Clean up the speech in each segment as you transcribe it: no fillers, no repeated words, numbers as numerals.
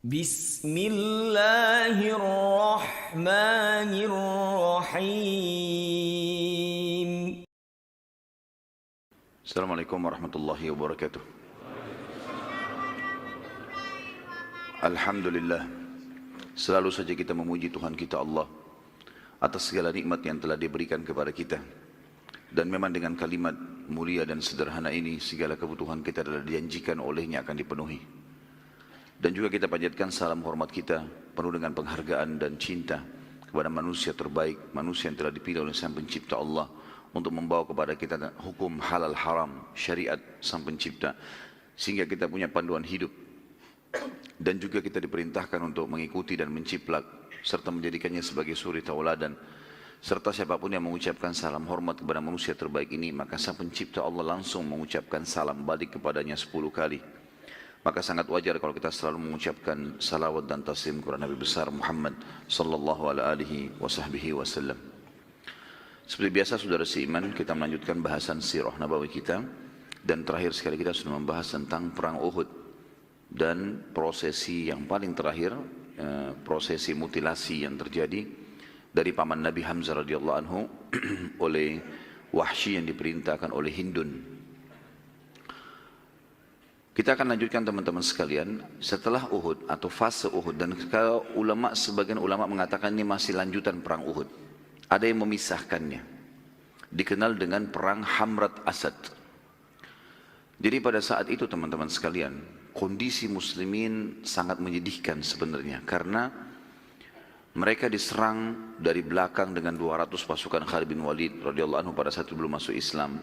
Bismillahirrahmanirrahim. Assalamualaikum warahmatullahi wabarakatuh. Alhamdulillah, selalu saja kita memuji Tuhan kita Allah atas segala nikmat yang telah diberikan kepada kita. Dan memang dengan kalimat mulia dan sederhana ini segala kebutuhan kita adalah dijanjikan olehnya akan dipenuhi. Dan juga kita panjatkan salam hormat kita penuh dengan penghargaan dan cinta kepada manusia terbaik, manusia yang telah dipilih oleh Sang Pencipta Allah untuk membawa kepada kita hukum halal haram, syariat Sang Pencipta, sehingga kita punya panduan hidup. Dan juga kita diperintahkan untuk mengikuti dan menciplak serta menjadikannya sebagai suri tauladan. Serta siapapun yang mengucapkan salam hormat kepada manusia terbaik ini, maka Sang Pencipta Allah langsung mengucapkan salam balik kepadanya 10 kali. Maka sangat wajar kalau kita selalu mengucapkan salawat dan taslim kepada Nabi besar Muhammad sallallahu alaihi wasallam. Seperti biasa saudara seiman, kita melanjutkan bahasan sirah nabawi kita. Dan terakhir sekali kita sudah membahas tentang perang Uhud. Dan prosesi yang paling terakhir, prosesi mutilasi yang terjadi dari paman Nabi Hamzah radhiyallahu anhu oleh Wahsy yang diperintahkan oleh Hindun. Kita akan lanjutkan teman-teman sekalian setelah Uhud atau fase Uhud. Dan kalau sebagian ulama mengatakan ini masih lanjutan perang Uhud. Ada yang memisahkannya. Dikenal dengan perang Hamrat Asad. Jadi pada saat itu teman-teman sekalian, kondisi muslimin sangat menyedihkan sebenarnya. Karena mereka diserang dari belakang dengan 200 pasukan Khalid bin Walid radhiyallahu anhu pada saat itu belum masuk Islam.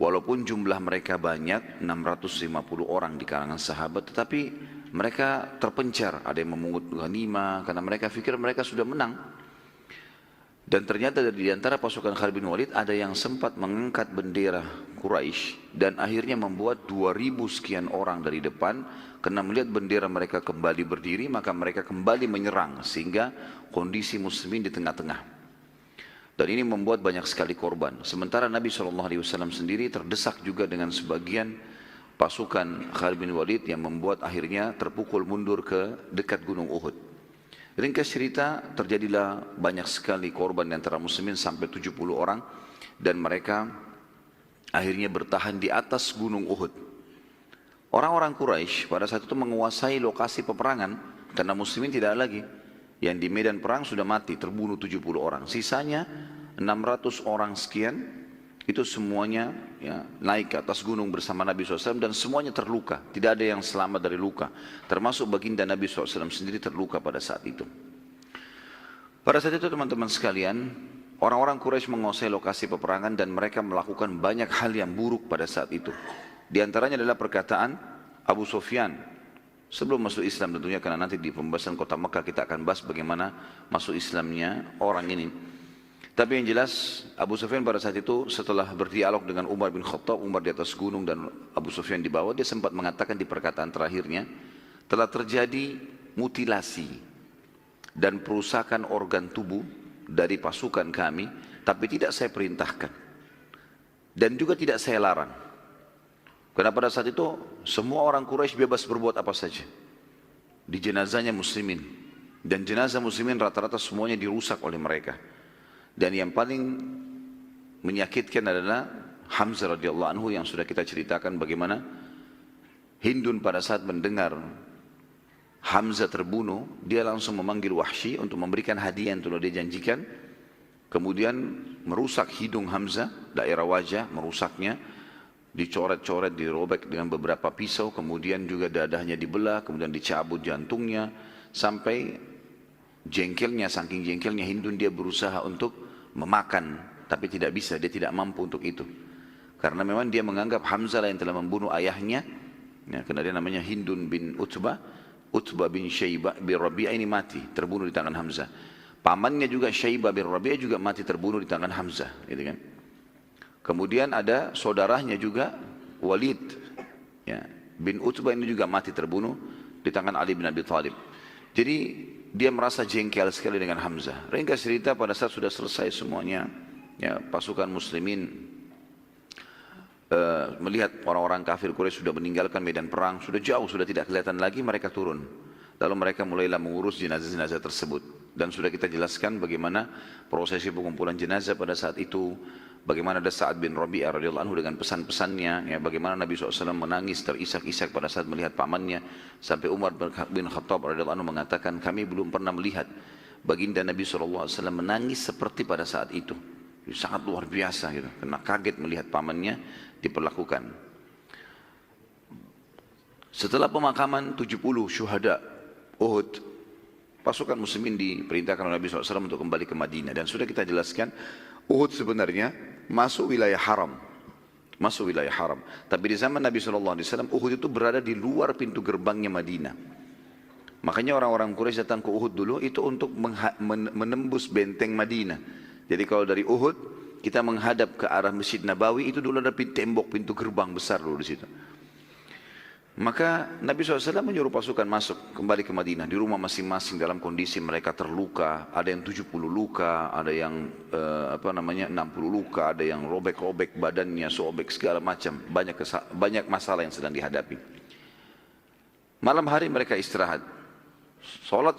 Walaupun jumlah mereka banyak, 650 orang di kalangan sahabat, tetapi mereka terpencar. Ada yang memungut ghanimah karena mereka pikir mereka sudah menang. Dan ternyata di antara pasukan Khalid bin Walid ada yang sempat mengangkat bendera Quraisy dan akhirnya membuat 2000 sekian orang dari depan. Karena melihat bendera mereka kembali berdiri, maka mereka kembali menyerang sehingga kondisi muslimin di tengah-tengah. Dan ini membuat banyak sekali korban. Sementara Nabi SAW sendiri terdesak juga dengan sebagian pasukan Khalid bin Walid yang membuat akhirnya terpukul mundur ke dekat gunung Uhud. Ringkas cerita, terjadilah banyak sekali korban di antara muslimin sampai 70 orang. Dan mereka akhirnya bertahan di atas gunung Uhud. Orang-orang Quraisy pada saat itu menguasai lokasi peperangan karena muslimin tidak ada lagi. Yang di medan perang sudah mati, terbunuh 70 orang. Sisanya 600 orang sekian, itu semuanya ya, naik ke atas gunung bersama Nabi SAW dan semuanya terluka. Tidak ada yang selamat dari luka. Termasuk baginda Nabi SAW sendiri terluka pada saat itu. Pada saat itu teman-teman sekalian, orang-orang Quraisy menguasai lokasi peperangan dan mereka melakukan banyak hal yang buruk pada saat itu. Di antaranya adalah perkataan Abu Sufyan. Sebelum masuk Islam tentunya, karena nanti di pembahasan kota Mekah kita akan bahas bagaimana masuk Islamnya orang ini. Tapi yang jelas Abu Sufyan pada saat itu setelah berdialog dengan Umar bin Khattab, Umar di atas gunung dan Abu Sufyan di bawah, dia sempat mengatakan di perkataan terakhirnya, telah terjadi mutilasi dan perusakan organ tubuh dari pasukan kami, tapi tidak saya perintahkan. Dan juga tidak saya larang. Karena pada saat itu semua orang Quraisy bebas berbuat apa saja di jenazahnya muslimin. Dan jenazah muslimin rata-rata semuanya dirusak oleh mereka. Dan yang paling menyakitkan adalah Hamzah radhiyallahu anhu yang sudah kita ceritakan bagaimana Hindun pada saat mendengar Hamzah terbunuh, dia langsung memanggil Wahsy untuk memberikan hadiah yang telah dia janjikan. Kemudian merusak hidung Hamzah, daerah wajah merusaknya. Dicoret-coret, dirobek dengan beberapa pisau, kemudian juga dadahnya dibelah, kemudian dicabut jantungnya, sampai jengkelnya, saking jengkelnya Hindun dia berusaha untuk memakan, tapi tidak bisa, dia tidak mampu untuk itu. Karena memang dia menganggap Hamzah yang telah membunuh ayahnya, ya, karena dia namanya Hindun bin Utbah bin Syaibah bin Rabi'ah ini mati, terbunuh di tangan Hamzah. Pamannya juga Syaibah bin Rabi'ah juga mati terbunuh di tangan Hamzah, gitu kan. Kemudian ada saudaranya juga Walid ya, bin Utbah ini juga mati terbunuh di tangan Ali bin Abi Thalib. Jadi dia merasa jengkel sekali dengan Hamzah. Ringkas cerita pada saat sudah selesai semuanya, ya, pasukan muslimin melihat orang-orang kafir Quraisy sudah meninggalkan medan perang, sudah jauh, sudah tidak kelihatan lagi, mereka turun. Lalu mereka mulailah mengurus jenazah-jenazah tersebut. Dan sudah kita jelaskan bagaimana prosesi pengumpulan jenazah pada saat itu, bagaimana ada Sa'ad bin Rabi'ah radhiyallahu anhu dengan pesan-pesannya, ya, bagaimana Nabi SAW menangis terisak-isak pada saat melihat pamannya, sampai Umar bin Khattab radhiyallahu anhu mengatakan, kami belum pernah melihat baginda Nabi SAW menangis seperti pada saat itu. Sangat luar biasa gitu, karena kaget melihat pamannya diperlakukan. Setelah pemakaman 70 syuhada Uhud, pasukan muslimin diperintahkan oleh Nabi SAW untuk kembali ke Madinah. Dan sudah kita jelaskan, Uhud sebenarnya masuk wilayah haram. Masuk wilayah haram. Tapi di zaman Nabi SAW, Uhud itu berada di luar pintu gerbangnya Madinah. Makanya orang-orang Quraisy datang ke Uhud dulu itu untuk menembus benteng Madinah. Jadi kalau dari Uhud, kita menghadap ke arah Masjid Nabawi, itu dulu ada tembok pintu gerbang besar dulu di situ. Maka Nabi SAW menyuruh pasukan masuk kembali ke Madinah di rumah masing-masing dalam kondisi mereka terluka. Ada yang 70 luka, ada yang 60 luka, ada yang robek-robek badannya, sobek segala macam. Banyak masalah yang sedang dihadapi. Malam hari mereka istirahat.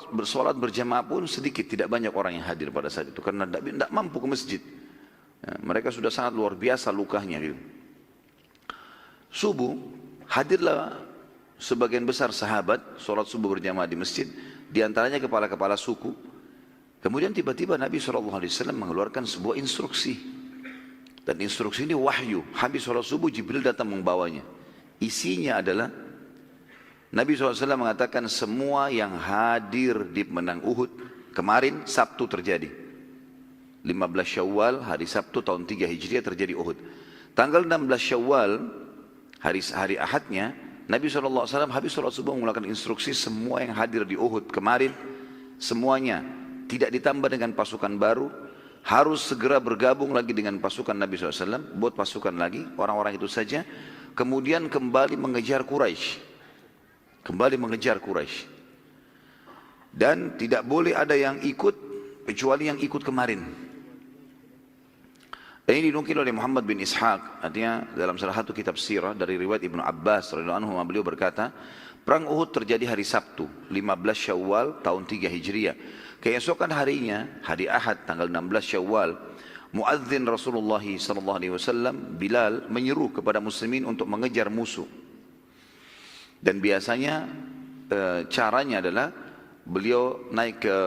Bersolat berjamaah pun sedikit, tidak banyak orang yang hadir pada saat itu karena tidak mampu ke masjid. Ya, mereka sudah sangat luar biasa lukanya gitu. Subuh hadirlah sebagian besar sahabat sholat subuh berjamaah di masjid, diantaranya kepala-kepala suku. Kemudian tiba-tiba Nabi SAW mengeluarkan sebuah instruksi. Dan instruksi ini wahyu. Habis sholat subuh Jibril datang membawanya. Isinya adalah Nabi SAW mengatakan semua yang hadir di menang Uhud kemarin Sabtu terjadi. 15 Syawal hari Sabtu tahun 3 Hijriah terjadi Uhud. Tanggal 16 Syawal hari Ahadnya Nabi SAW habis sholat subuh mengeluarkan instruksi semua yang hadir di Uhud kemarin, semuanya tidak ditambah dengan pasukan baru, harus segera bergabung lagi dengan pasukan Nabi SAW, buat pasukan lagi, orang-orang itu saja, kemudian kembali mengejar Quraisy. Dan tidak boleh ada yang ikut, kecuali yang ikut kemarin. Dan ini dinukil oleh Muhammad bin Ishaq, artinya dalam salah satu kitab sirah dari riwayat Ibnu Abbas radhiyallahu anhu, beliau berkata, perang Uhud terjadi hari Sabtu, 15 Syawal tahun 3 Hijriah. Keesokan harinya, hari Ahad tanggal 16 Syawal, muadzin Rasulullah SAW Bilal menyeru kepada muslimin untuk mengejar musuh. Dan biasanya caranya adalah beliau naik ke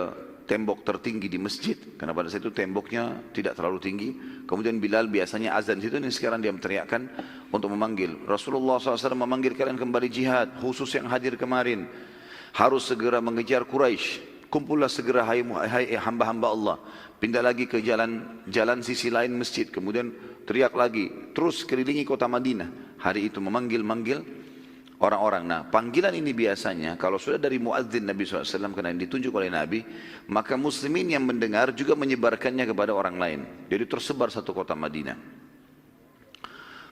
tembok tertinggi di masjid, karena pada saat itu temboknya tidak terlalu tinggi. Kemudian Bilal biasanya azan situ, ini sekarang dia meneriakkan untuk memanggil. Rasulullah SAW memanggil kalian kembali jihad, khusus yang hadir kemarin. Harus segera mengejar Quraisy. Kumpullah segera hai hamba-hamba Allah. Pindah lagi ke jalan sisi lain masjid. Kemudian teriak lagi. Terus kelilingi kota Madinah. Hari itu memanggil orang-orang. Nah, panggilan ini biasanya kalau sudah dari muadzin Nabi SAW karena yang ditunjuk oleh Nabi, maka muslimin yang mendengar juga menyebarkannya kepada orang lain. Jadi tersebar satu kota Madinah.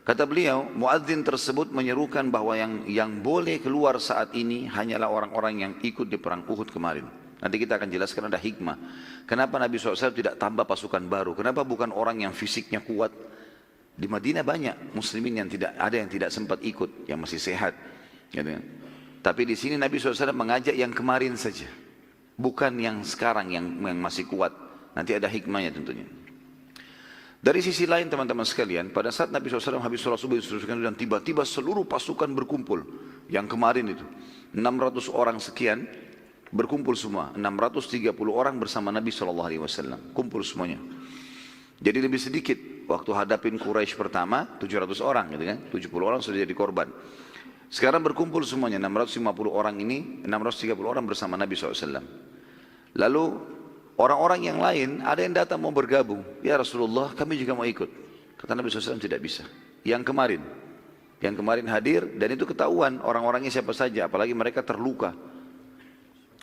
Kata beliau, muadzin tersebut menyerukan bahwa yang boleh keluar saat ini hanyalah orang-orang yang ikut di perang Uhud kemarin. Nanti kita akan jelaskan ada hikmah. Kenapa Nabi SAW tidak tambah pasukan baru? Kenapa bukan orang yang fisiknya kuat? Di Madinah banyak muslimin yang tidak sempat ikut, yang masih sehat. Gitu kan? Tapi di sini Nabi SAW mengajak yang kemarin saja, bukan yang sekarang yang masih kuat. Nanti ada hikmahnya tentunya. Dari sisi lain teman-teman sekalian, pada saat Nabi SAW habis sholat subuh dan tiba-tiba seluruh pasukan berkumpul. Yang kemarin itu 600 orang sekian berkumpul semua, 630 orang bersama Nabi SAW, kumpul semuanya. Jadi lebih sedikit waktu hadapin Quraisy pertama 700 orang gitu kan, 70 orang sudah jadi korban. Sekarang berkumpul semuanya 650 orang ini, 630 orang bersama Nabi SAW. Lalu orang-orang yang lain ada yang datang mau bergabung. Ya Rasulullah, kami juga mau ikut. Kata Nabi SAW tidak bisa. Yang kemarin hadir dan itu ketahuan orang-orangnya siapa saja, apalagi mereka terluka.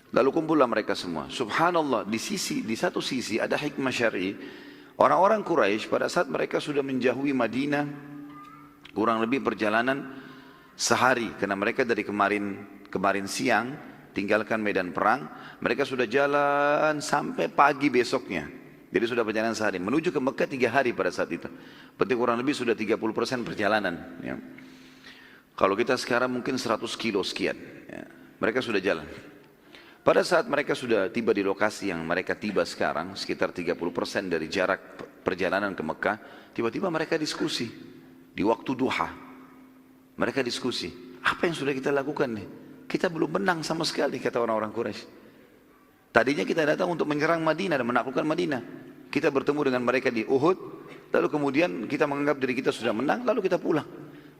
Lalu kumpullah mereka semua. Subhanallah, di satu sisi ada hikmah syar'i. Orang-orang Quraisy pada saat mereka sudah menjauhi Madinah kurang lebih perjalanan sehari, karena mereka dari kemarin siang tinggalkan medan perang, mereka sudah jalan sampai pagi besoknya. Jadi sudah perjalanan sehari, menuju ke Mekah 3 hari pada saat itu. Berarti kurang lebih sudah 30% perjalanan. Ya. Kalau kita sekarang mungkin 100 kilo sekian. Ya. Mereka sudah jalan. Pada saat mereka sudah tiba di lokasi yang mereka tiba sekarang, sekitar 30% dari jarak perjalanan ke Mekah, tiba-tiba mereka diskusi di waktu duha. Mereka diskusi, apa yang sudah kita lakukan nih? Kita belum menang sama sekali, kata orang-orang Quraisy. Tadinya kita datang untuk menyerang Madinah dan menaklukkan Madinah. Kita bertemu dengan mereka di Uhud, lalu kemudian kita menganggap diri kita sudah menang, lalu kita pulang.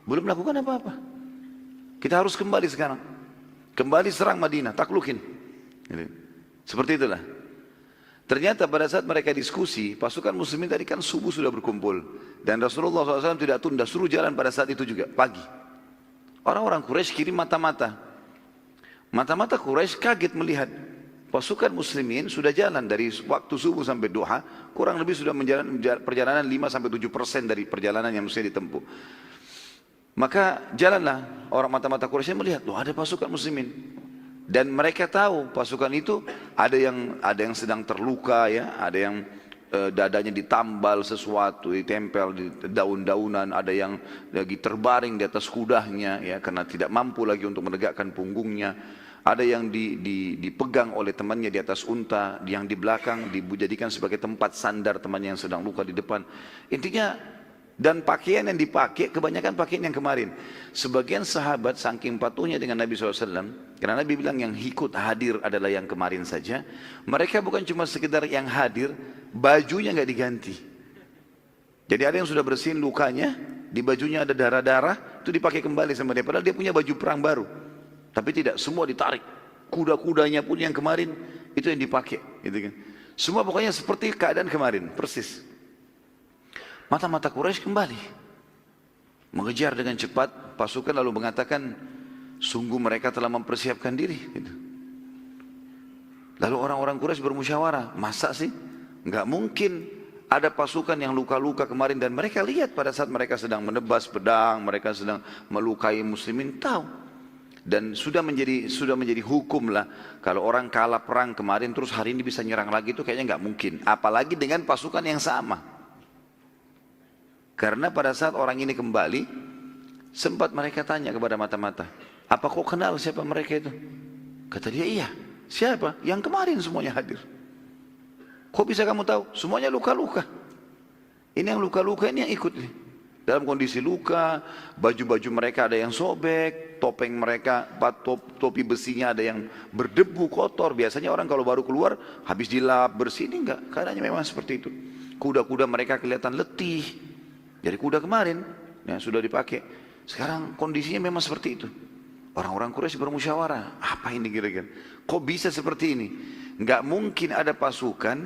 Belum melakukan apa-apa. Kita harus kembali sekarang. Kembali serang Madinah, taklukin. Seperti itulah. Ternyata pada saat mereka diskusi, pasukan muslimin tadi kan subuh sudah berkumpul. Dan Rasulullah SAW tidak tunda, suruh jalan pada saat itu juga, pagi. Orang-orang Quraisy kirim mata-mata. Mata-mata Quraisy kaget melihat pasukan muslimin sudah jalan dari waktu subuh sampai duha, kurang lebih sudah menjalani perjalanan 5-7% dari perjalanan yang mesti ditempuh. Maka jalanlah orang mata-mata Quraisy melihat, loh ada pasukan muslimin. Dan mereka tahu pasukan itu ada yang sedang terluka ya, ada yang dadanya ditambal sesuatu, ditempel di daun-daunan, ada yang lagi terbaring di atas kudanya ya karena tidak mampu lagi untuk menegakkan punggungnya. Ada yang dipegang oleh temannya di atas unta, yang di belakang dijadikan sebagai tempat sandar temannya yang sedang luka di depan. Intinya, dan pakaian yang dipakai kebanyakan pakaian yang kemarin. Sebagian sahabat saking patuhnya dengan Nabi SAW, karena Nabi bilang yang ikut hadir adalah yang kemarin saja. Mereka bukan cuma sekedar yang hadir, bajunya nggak diganti. Jadi ada yang sudah bersihin lukanya, di bajunya ada darah-darah, itu dipakai kembali sama dia. Padahal dia punya baju perang baru. Tapi tidak, semua ditarik. Kuda-kudanya pun yang kemarin, itu yang dipakai. Gitu kan. Semua pokoknya seperti keadaan kemarin, persis. Mata-mata Quraisy kembali. Mengejar dengan cepat, pasukan lalu mengatakan, sungguh mereka telah mempersiapkan diri. Gitu. Lalu orang-orang Quraisy bermusyawarah, masa sih? Enggak mungkin ada pasukan yang luka-luka kemarin dan mereka lihat pada saat mereka sedang menebas pedang, mereka sedang melukai muslimin, tahu. Dan sudah menjadi hukum lah kalau orang kalah perang kemarin terus hari ini bisa nyerang lagi itu kayaknya nggak mungkin. Apalagi dengan pasukan yang sama. Karena pada saat orang ini kembali sempat mereka tanya kepada mata-mata, apa kau kenal siapa mereka itu? Kata dia iya. Siapa? Yang kemarin semuanya hadir. Kok bisa kamu tahu? Semuanya luka-luka. Ini yang luka-luka ini yang ikut nih. Dalam kondisi luka, baju-baju mereka ada yang sobek, topeng mereka, topi besinya ada yang berdebu, kotor. Biasanya orang kalau baru keluar, habis dilap, bersih, ini enggak. Keadaannya memang seperti itu. Kuda-kuda mereka kelihatan letih. Jadi kuda kemarin, ya, sudah dipakai. Sekarang kondisinya memang seperti itu. Orang-orang Quraisy bermusyawarah, apa ini kira-kira? Kok bisa seperti ini? Enggak mungkin ada pasukan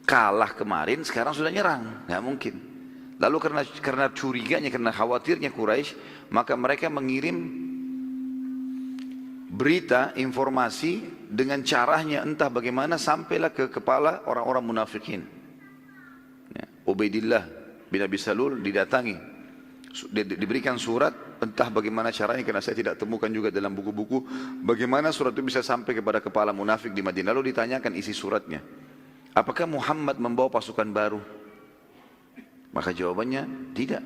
kalah kemarin, sekarang sudah nyerang. Enggak mungkin. Lalu karena curiganya, karena khawatirnya Quraisy, maka mereka mengirim berita, informasi dengan caranya entah bagaimana sampailah ke kepala orang-orang munafikin. Ya, Ubaidillah bin Abi Salul didatangi, diberikan surat, entah bagaimana caranya karena saya tidak temukan juga dalam buku-buku bagaimana surat itu bisa sampai kepada kepala munafik di Madinah. Lalu ditanyakan isi suratnya, apakah Muhammad membawa pasukan baru? Maka jawabannya tidak.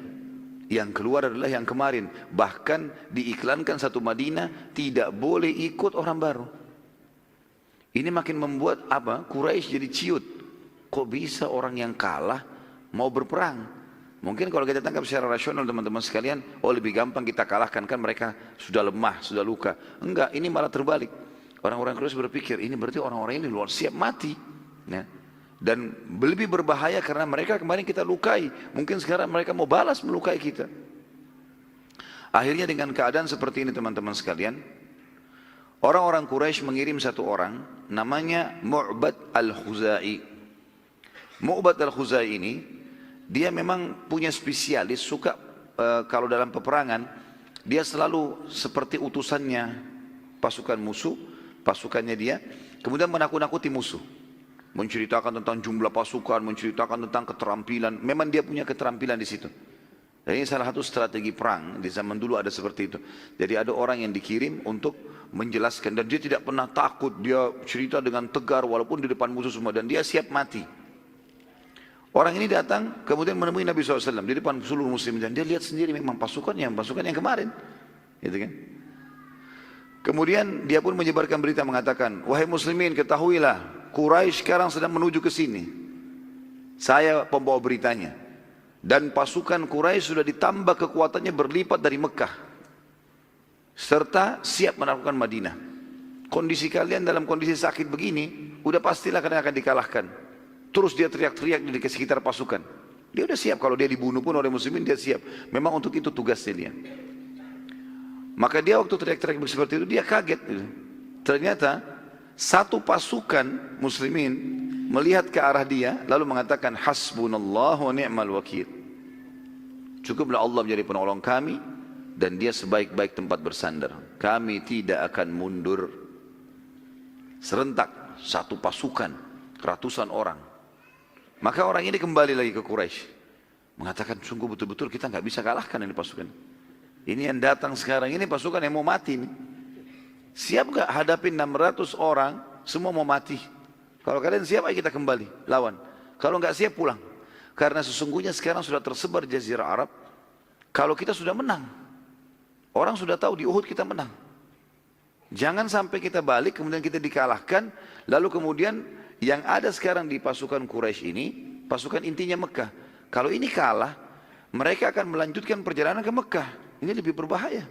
Yang keluar adalah yang kemarin. Bahkan diiklankan satu Madinah tidak boleh ikut orang baru. Ini makin membuat apa? Quraisy jadi ciut. Kok bisa orang yang kalah mau berperang? Mungkin kalau kita tangkap secara rasional teman-teman sekalian, oh lebih gampang kita kalahkan, kan mereka sudah lemah, sudah luka. Enggak, ini malah terbalik. Orang-orang Quraisy berpikir ini berarti orang-orang ini luar siap mati. Ya. Dan lebih berbahaya karena mereka kemarin kita lukai. Mungkin sekarang mereka mau balas melukai kita. Akhirnya dengan keadaan seperti ini teman-teman sekalian, orang-orang Quraisy mengirim satu orang namanya Mu'bad al-Khuzai. Mu'bad al-Khuzai ini dia memang punya spesialis, suka kalau dalam peperangan dia selalu seperti utusannya pasukan musuh, pasukannya dia, kemudian menakut-nakuti musuh. Menceritakan tentang jumlah pasukan, menceritakan tentang keterampilan. Memang dia punya keterampilan di situ. Dan ini salah satu strategi perang. Di zaman dulu ada seperti itu. Jadi ada orang yang dikirim untuk menjelaskan. Dan dia tidak pernah takut. Dia cerita dengan tegar walaupun di depan musuh semua. Dan dia siap mati. Orang ini datang kemudian menemui Nabi SAW di depan seluruh muslim. Dan dia lihat sendiri memang pasukan yang kemarin. Gitu kan? Kemudian dia pun menyebarkan berita mengatakan, wahai muslimin ketahuilah, Quraisy sekarang sedang menuju ke sini. Saya pembawa beritanya. Dan pasukan Quraisy sudah ditambah kekuatannya berlipat dari Mekah. Serta siap menaklukkan Madinah. Kondisi kalian dalam kondisi sakit begini, udah pastilah kalian akan dikalahkan. Terus dia teriak-teriak di sekitar pasukan. Dia udah siap, kalau dia dibunuh pun oleh muslimin dia siap. Memang untuk itu tugasnya dia. Maka dia waktu teriak-teriak seperti itu, dia kaget. Ternyata satu pasukan muslimin melihat ke arah dia, lalu mengatakan, hasbunallahu wa ni'mal wakil. Cukuplah Allah menjadi penolong kami, dan dia sebaik-baik tempat bersandar. Kami tidak akan mundur. Serentak, satu pasukan, ratusan orang. Maka orang ini kembali lagi ke Quraisy, mengatakan sungguh betul-betul kita nggak bisa kalahkan ini pasukan. Ini yang datang sekarang ini pasukan yang mau mati nih. Siap nggak hadapin 600 orang, semua mau mati. Kalau kalian siap, ayo kita kembali lawan. Kalau nggak siap pulang. Karena sesungguhnya sekarang sudah tersebar Jazirah Arab. Kalau kita sudah menang, orang sudah tahu di Uhud kita menang. Jangan sampai kita balik kemudian kita dikalahkan, lalu kemudian yang ada sekarang di pasukan Quraisy ini, pasukan intinya Mekah. Kalau ini kalah, mereka akan melanjutkan perjalanan ke Mekah. Ini lebih berbahaya.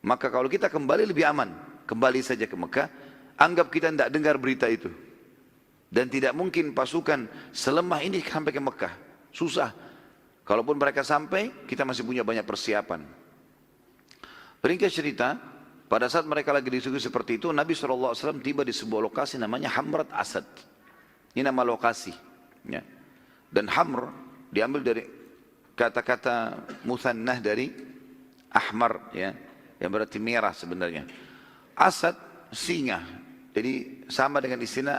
Maka kalau kita kembali lebih aman, kembali saja ke Mekah, anggap kita tidak dengar berita itu. Dan tidak mungkin pasukan selemah ini sampai ke Mekah. Susah. Kalaupun mereka sampai, kita masih punya banyak persiapan. Ringkas cerita, pada saat mereka lagi disuguhi seperti itu, Nabi SAW tiba di sebuah lokasi namanya Hamrat Asad. Ini nama lokasi. Ya. Dan Hamr diambil dari kata-kata muthannah dari ahmar, ya, yang berarti merah sebenarnya. Asad, singa. Jadi sama dengan istilah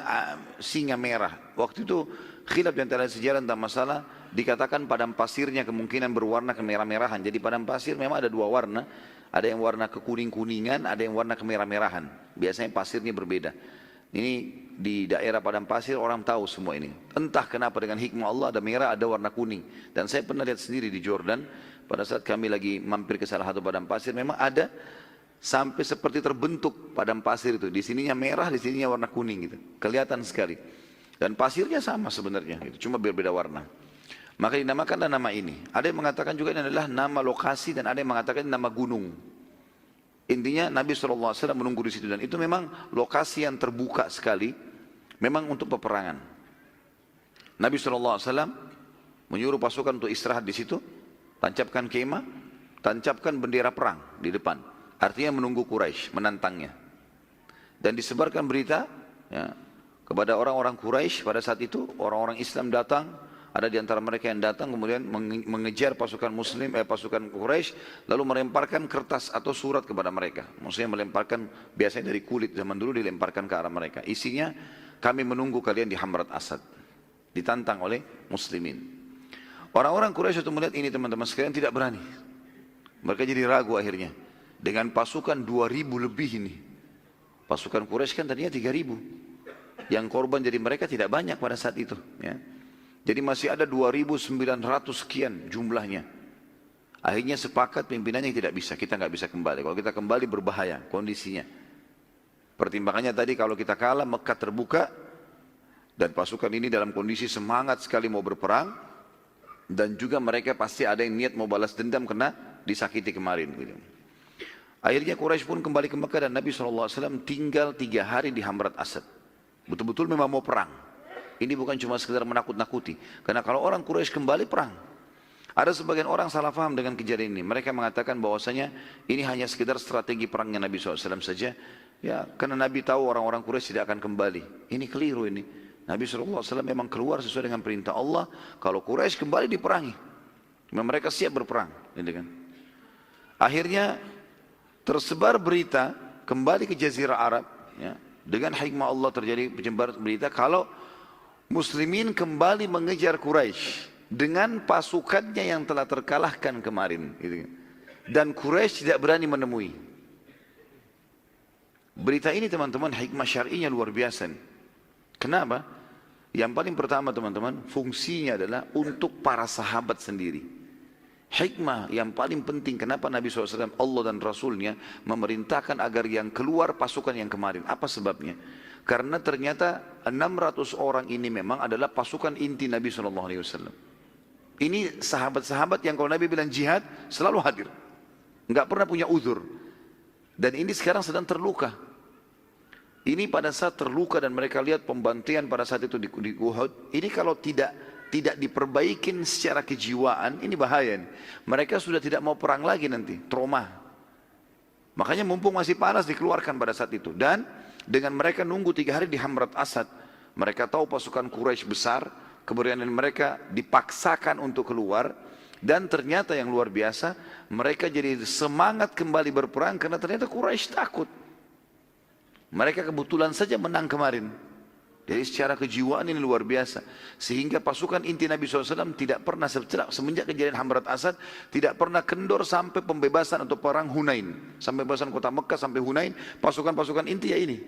singa merah. Waktu itu khilaf di antara sejarah tentang masalah, dikatakan padang pasirnya kemungkinan berwarna kemerah-merahan. Jadi padang pasir memang ada dua warna. Ada yang warna kekuning-kuningan, ada yang warna kemerah-merahan. Biasanya pasirnya berbeda. Ini di daerah padang pasir orang tahu semua ini. Entah kenapa dengan hikmah Allah ada merah, ada warna kuning. Dan saya pernah lihat sendiri di Jordan, pada saat kami lagi mampir ke salah satu padang pasir, memang ada sampai seperti terbentuk padang pasir itu. Di sininya merah, di sininya warna kuning gitu. Kelihatan sekali. Dan pasirnya sama sebenarnya, gitu. Cuma berbeda warna. Maka dinamakanlah nama ini. Ada yang mengatakan juga ini adalah nama lokasi dan ada yang mengatakan ini nama gunung. Intinya Nabi SAW menunggu di situ dan itu memang lokasi yang terbuka sekali, memang untuk peperangan. Nabi SAW menyuruh pasukan untuk istirahat di situ, tancapkan kemah, tancapkan bendera perang di depan. Artinya menunggu Quraisy, menantangnya. Dan disebarkan berita ya, kepada orang-orang Quraisy pada saat itu, orang-orang Islam datang. Ada di antara mereka yang datang kemudian mengejar pasukan muslim, pasukan Quraisy, lalu melemparkan kertas atau surat kepada mereka. Maksudnya melemparkan, biasanya dari kulit zaman dulu dilemparkan ke arah mereka. Isinya, kami menunggu kalian di Hamrat Asad. Ditantang oleh muslimin. Orang-orang Quraisy itu melihat ini teman-teman sekalian tidak berani. Mereka jadi ragu akhirnya. Dengan pasukan 2000 lebih ini. Pasukan Quraisy kan tadinya 3000. Yang korban jadi mereka tidak banyak pada saat itu. Ya. Jadi masih ada 2.900 sekian jumlahnya. Akhirnya sepakat pimpinannya tidak bisa, kita nggak bisa kembali. Kalau kita kembali berbahaya kondisinya. Pertimbangannya tadi kalau kita kalah Mekah terbuka dan pasukan ini dalam kondisi semangat sekali mau berperang dan juga mereka pasti ada yang niat mau balas dendam karena disakiti kemarin. Akhirnya Quraisy pun kembali ke Mekah dan Nabi SAW tinggal 3 hari di Hamrat Asad. Betul-betul memang mau perang. Ini bukan cuma sekedar menakut-nakuti. Karena kalau orang Quraisy kembali perang. Ada sebagian orang salah faham dengan kejadian ini. Mereka mengatakan bahwasanya ini hanya sekedar strategi perangnya Nabi SAW saja. Ya, karena Nabi tahu orang-orang Quraisy tidak akan kembali. Ini keliru ini. Nabi SAW memang keluar sesuai dengan perintah Allah. Kalau Quraisy kembali diperangi. Mereka siap berperang. Gitu kan. Akhirnya tersebar berita kembali ke Jazirah Arab. Ya, dengan hikmah Allah terjadi penyebar berita kalau muslimin kembali mengejar Quraisy dengan pasukannya yang telah terkalahkan kemarin. Dan Quraisy tidak berani menemui. Berita ini teman-teman hikmah syar'inya luar biasa. Kenapa? Yang paling pertama teman-teman, fungsinya adalah untuk para sahabat sendiri. Hikmah yang paling penting kenapa Nabi SAW, Allah dan Rasulnya memerintahkan agar yang keluar pasukan yang kemarin. Apa sebabnya? Karena ternyata 600 orang ini memang adalah pasukan inti Nabi SAW. Ini sahabat-sahabat yang kalau Nabi bilang jihad selalu hadir. Enggak pernah punya uzur. Dan ini sekarang sedang terluka. Ini pada saat terluka dan mereka lihat pembantaian pada saat itu di Uhud. Ini kalau tidak diperbaikin secara kejiwaan, ini bahaya. Mereka sudah tidak mau perang lagi nanti, trauma. Makanya mumpung masih panas dikeluarkan pada saat itu. Dan dengan mereka nunggu 3 hari di Hamrat Asad, mereka tahu pasukan Quraisy besar, keberanian mereka dipaksakan untuk keluar. Dan ternyata yang luar biasa, mereka jadi semangat kembali berperang karena ternyata Quraisy takut. Mereka kebetulan saja menang kemarin. Jadi secara kejiwaan ini luar biasa. Sehingga pasukan inti Nabi SAW tidak pernah semenjak kejadian Hamrat Asad, tidak pernah kendor sampai pembebasan atau perang Hunain. Sampai pembebasan kota Mekah sampai Hunain, pasukan-pasukan inti ya ini.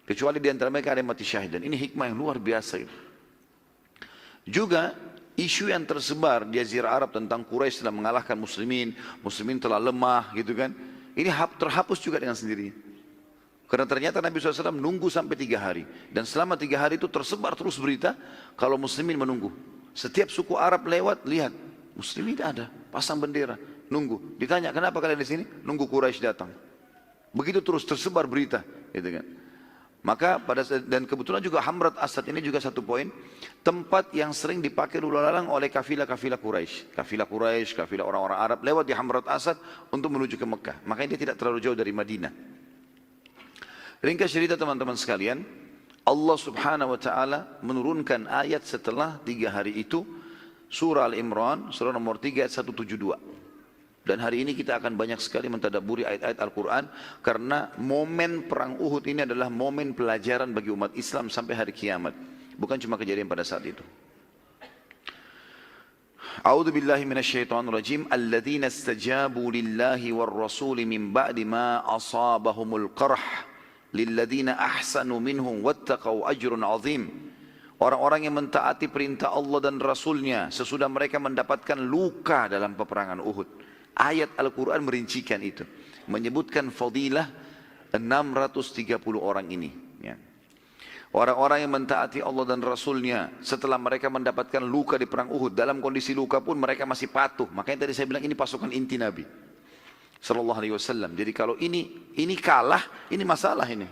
Kecuali di antara mereka ada yang mati syahid. Dan ini hikmah yang luar biasa. Juga isu yang tersebar di Jazirah Arab tentang Quraisy telah mengalahkan muslimin telah lemah gitu kan. Ini terhapus juga dengan sendirinya. Karena ternyata Nabi SAW menunggu sampai 3 hari. Dan selama 3 hari itu tersebar terus berita kalau muslimin menunggu. Setiap suku Arab lewat, lihat. Muslimin ada, pasang bendera, nunggu. Ditanya, kenapa kalian di sini? Nunggu Quraisy datang. Begitu terus tersebar berita. Gitu kan. Maka dan kebetulan juga Hamrat Asad ini juga satu poin. Tempat yang sering dipakai lalang oleh kafilah-kafilah Quraisy. Kafilah orang-orang Arab lewat di Hamrat Asad untuk menuju ke Mekah. Makanya dia tidak terlalu jauh dari Madinah. Ringkas cerita teman-teman sekalian, Allah Subhanahu wa taala menurunkan ayat setelah 3 hari itu, surah Al-Imran, surah nomor 3 ayat 172. Dan hari ini kita akan banyak sekali mentadabburi ayat-ayat Al-Quran karena momen perang Uhud ini adalah momen pelajaran bagi umat Islam sampai hari kiamat. Bukan cuma kejadian pada saat itu. A'udzu billahi minasyaitonir rajim. Alladzina istajabu lillahi war rasul min ba'di ma asabahumul qarh lilladzina ahsanu minhum wattaqau ajrun azim. Orang-orang yang mentaati perintah Allah dan Rasulnya sesudah mereka mendapatkan luka dalam peperangan Uhud. Ayat Al-Quran merincikan itu. Menyebutkan fadilah 630 orang ini. Ya. Orang-orang yang mentaati Allah dan Rasulnya setelah mereka mendapatkan luka di perang Uhud. Dalam kondisi luka pun mereka masih patuh. Makanya tadi saya bilang ini pasukan inti Nabi Sallallahu Alaihi Wasallam. Jadi kalau ini kalah, ini masalah ini.